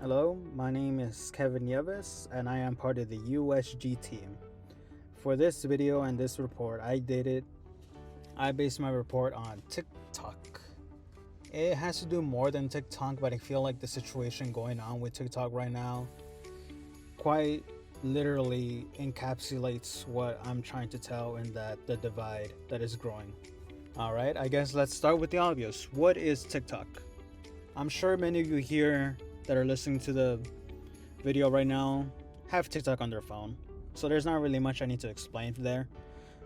Hello, my name is Kevin Yevis and I am part of the USG team. For this video and this report, I based my report on Tick-Tock. It has to do more than Tick-Tock, but I feel like the situation going on with Tick-Tock right now quite literally encapsulates what I'm trying to tell in that the divide that is growing. Alright, I guess let's start with the obvious. What is Tick-Tock? I'm sure many of you here that are listening to the video right now have Tick-Tock on their phone, so there's not really much I need to explain there.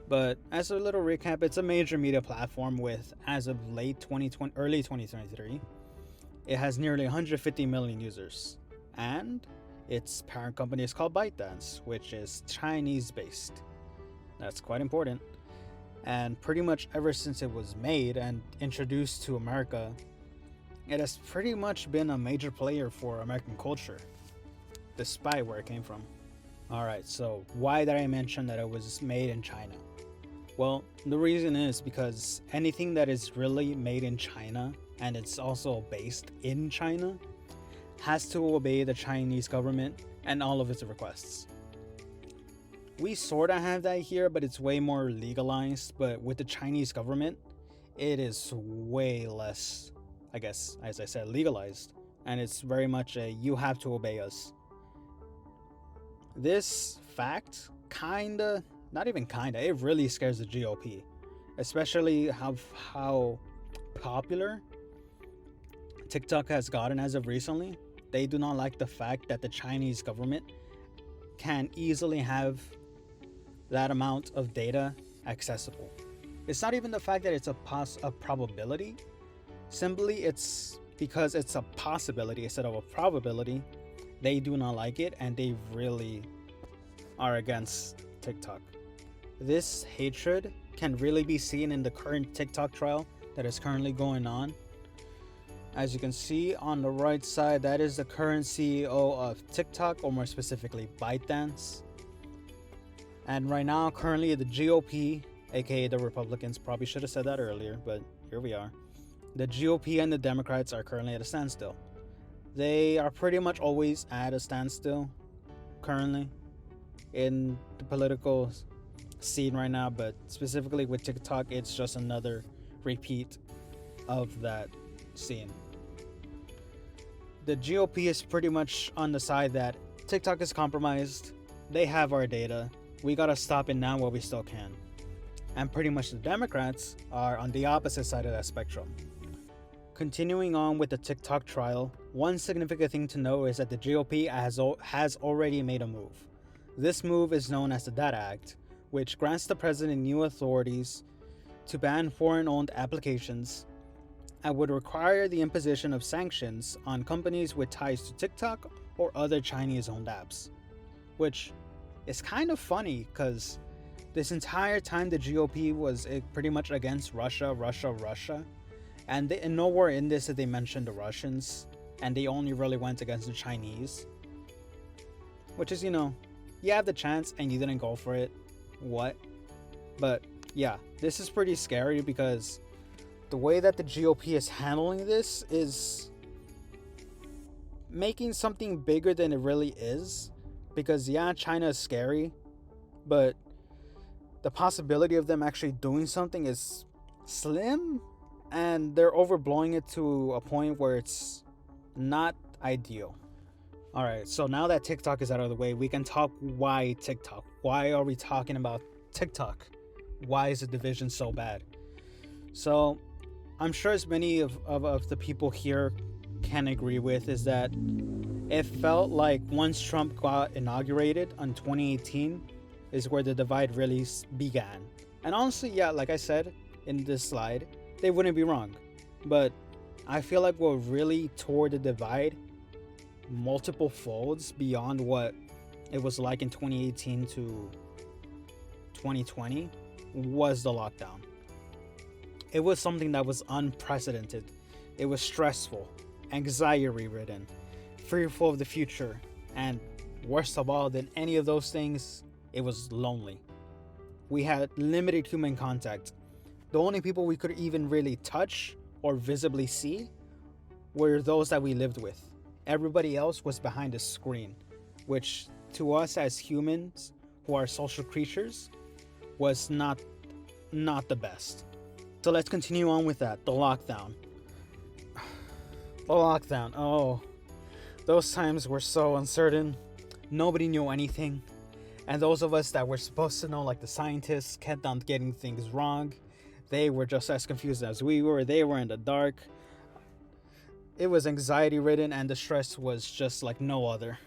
But as a little recap, it's a major media platform with, as of late 2020, early 2023, it has nearly 150 million users, and its parent company is called ByteDance, which is Chinese based. That's quite important. And pretty much ever since it was made and introduced to America, it has pretty much been a major player for American culture, despite where it came from. Alright, so why did I mention that it was made in China? Well, the reason is because anything that is really made in China and it's also based in China has to obey the Chinese government and all of its requests. We sort of have that here, but it's way more legalized. But with the Chinese government, it is way less, I guess, as I said, legalized. And it's very much a you have to obey us. This fact not even kinda, it really scares the GOP. Especially how popular TikTok has gotten as of recently. They do not like the fact that the Chinese government can easily have that amount of data accessible. It's not even the fact that it's a probability. Simply, it's because it's a possibility instead of a probability. They do not like it, and they really are against TikTok. This hatred can really be seen in the current TikTok trial that is currently going on. As you can see on the right side, that is the current CEO of TikTok, or more specifically ByteDance. And right now, currently the GOP, aka the Republicans, probably should have said that earlier, but here we are. The GOP and the Democrats are currently at a standstill. They are pretty much always at a standstill currently in the political scene right now, but specifically with TikTok, it's just another repeat of that scene. The GOP is pretty much on the side that TikTok is compromised, they have our data, we gotta stop it now while we still can. And pretty much the Democrats are on the opposite side of that spectrum. Continuing on with the TikTok trial, one significant thing to know is that the GOP has already made a move. This move is known as the Data Act, which grants the president new authorities to ban foreign-owned applications and would require the imposition of sanctions on companies with ties to TikTok or other Chinese-owned apps. Which is kind of funny, because this entire time the GOP was pretty much against Russia, and nowhere in this did they mention the Russians, and they only really went against the Chinese. Which is, you have the chance and you didn't go for it. What? But yeah, this is pretty scary because the way that the GOP is handling this is making something bigger than it really is. Because yeah, China is scary, but the possibility of them actually doing something is slim, and they're overblowing it to a point where it's not ideal. Alright, so now that TikTok is out of the way, we can talk why TikTok. Why are we talking about TikTok? Why is the division so bad? So, I'm sure as many of the people here can agree with is that it felt like once Trump got inaugurated in 2018 is where the divide really began. And honestly, yeah, like I said in this slide, they wouldn't be wrong. But I feel like what really tore the divide multiple folds beyond what it was like in 2018 to 2020 was the lockdown. It was something that was unprecedented. It was stressful, anxiety-ridden, fearful of the future, and worst of all than any of those things, it was lonely. We had limited human contact. The only people we could even really touch or visibly see were those that we lived with. Everybody else was behind a screen, which to us as humans who are social creatures was not the best. So let's continue on with that. The lockdown. The lockdown. Oh, those times were so uncertain. Nobody knew anything. And those of us that were supposed to know, like the scientists, kept on getting things wrong. They were just as confused as we were. They were in the dark. It was anxiety ridden, and the stress was just like no other.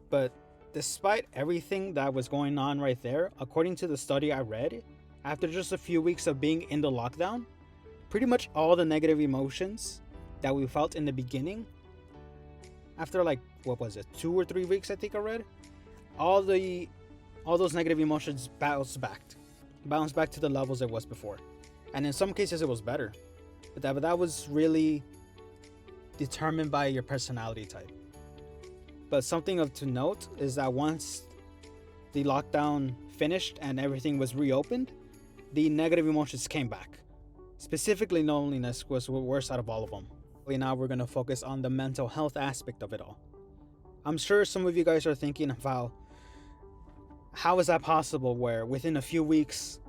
But despite everything that was going on right there, according to the study I read, after just a few weeks of being in the lockdown, pretty much all the negative emotions that we felt in the beginning, after like, what was it, 2 or 3 weeks I think I read, all those negative emotions bounced back to the levels it was before. And in some cases it was better. But that was really determined by your personality type. But something to note is that once the lockdown finished and everything was reopened, the negative emotions came back. Specifically, loneliness was the worst out of all of them. Now we're going to focus on the mental health aspect of it all. I'm sure some of you guys are thinking about how is that possible where within a few weeks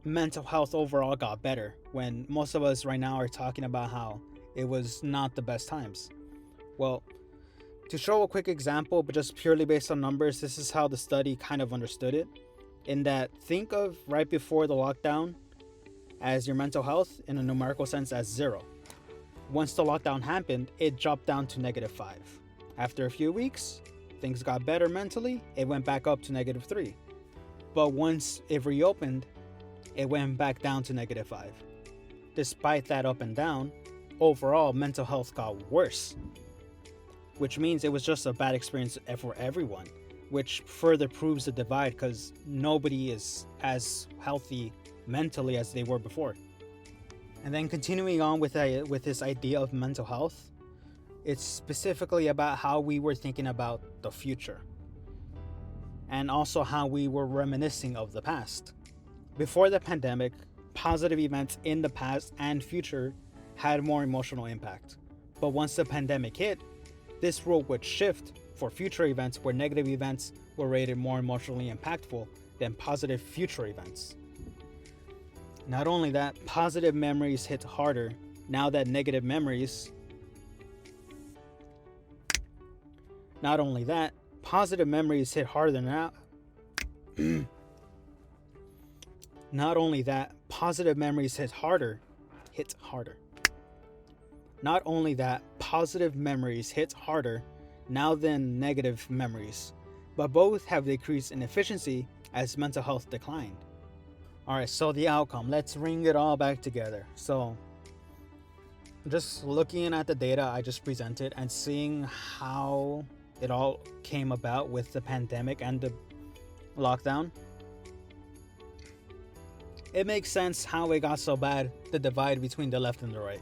mental health overall got better, when most of us right now are talking about how it was not the best times. Well, to show a quick example, but just purely based on numbers, this is how the study kind of understood it. In that, think of right before the lockdown as your mental health in a numerical sense as 0. Once the lockdown happened, it dropped down to -5. After a few weeks, things got better mentally, it went back up to -3. But once it reopened, it went back down to -5. Despite that up and down, overall mental health got worse, which means it was just a bad experience for everyone, which further proves the divide because nobody is as healthy mentally as they were before. And then continuing on with this idea of mental health, it's specifically about how we were thinking about the future and also how we were reminiscing of the past. Before the pandemic, positive events in the past and future had more emotional impact. But once the pandemic hit, this rule would shift for future events where negative events were rated more emotionally impactful than positive future events. Not only that, positive memories hit harder now that negative memories. Not only that, positive memories hit harder now. Not only that, positive memories hit harder. Not only that, positive memories hit harder now than negative memories, but both have decreased in efficiency as mental health declined. Alright, so the outcome, let's bring it all back together. So, just looking at the data I just presented and seeing how it all came about with the pandemic and the lockdown, it makes sense how it got so bad, the divide between the left and the right.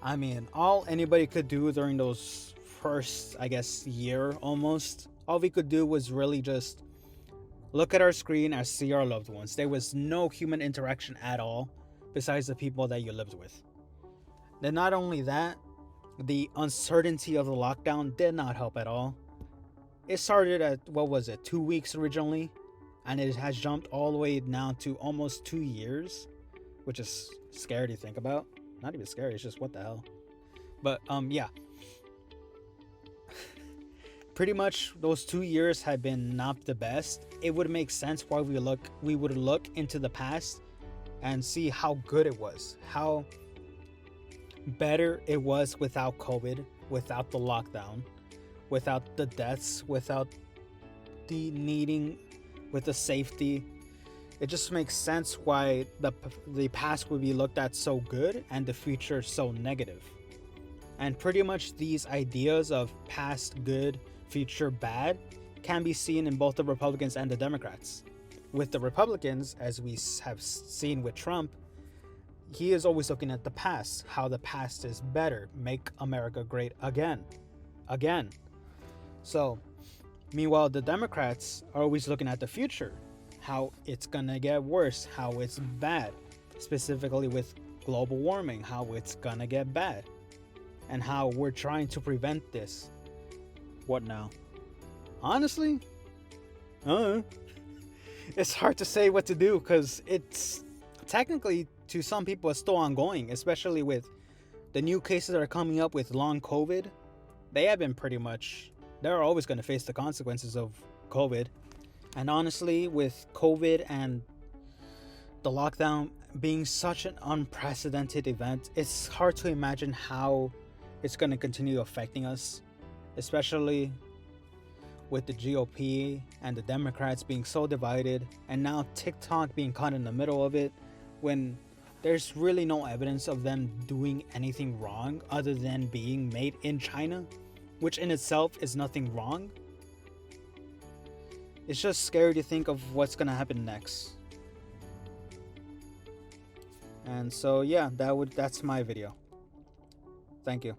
I mean, all anybody could do during those first, I guess, year almost, all we could do was really just look at our screen and see our loved ones. There was no human interaction at all besides the people that you lived with. Then not only that, the uncertainty of the lockdown did not help at all. It started at, 2 weeks originally, and it has jumped all the way now to almost 2 years, which is scary to think about. Not even scary, it's just what the hell. But yeah. Pretty much those 2 years have been not the best. It would make sense why we would look into the past and see how good it was, how better it was without COVID, without the lockdown, without the deaths, without the needing, with the safety. It just makes sense why the past would be looked at so good and the future so negative. And pretty much these ideas of past good, future bad can be seen in both the Republicans and the Democrats. With the Republicans, as we have seen with Trump, he is always looking at the past, how the past is better, make America great again. So, meanwhile, the Democrats are always looking at the future, how it's gonna get worse, how it's bad, specifically with global warming, how it's gonna get bad. and how we're trying to prevent this. What now? Honestly, it's hard to say what to do because it's technically, to some people, it's still ongoing, especially with the new cases that are coming up with long COVID. They're always going to face the consequences of COVID. And honestly, with COVID and the lockdown being such an unprecedented event, it's hard to imagine how it's going to continue affecting us, especially with the GOP and the Democrats being so divided, and now TikTok being caught in the middle of it when there's really no evidence of them doing anything wrong other than being made in China, which in itself is nothing wrong. It's just scary to think of what's gonna happen next. And so yeah, that's my video. Thank you.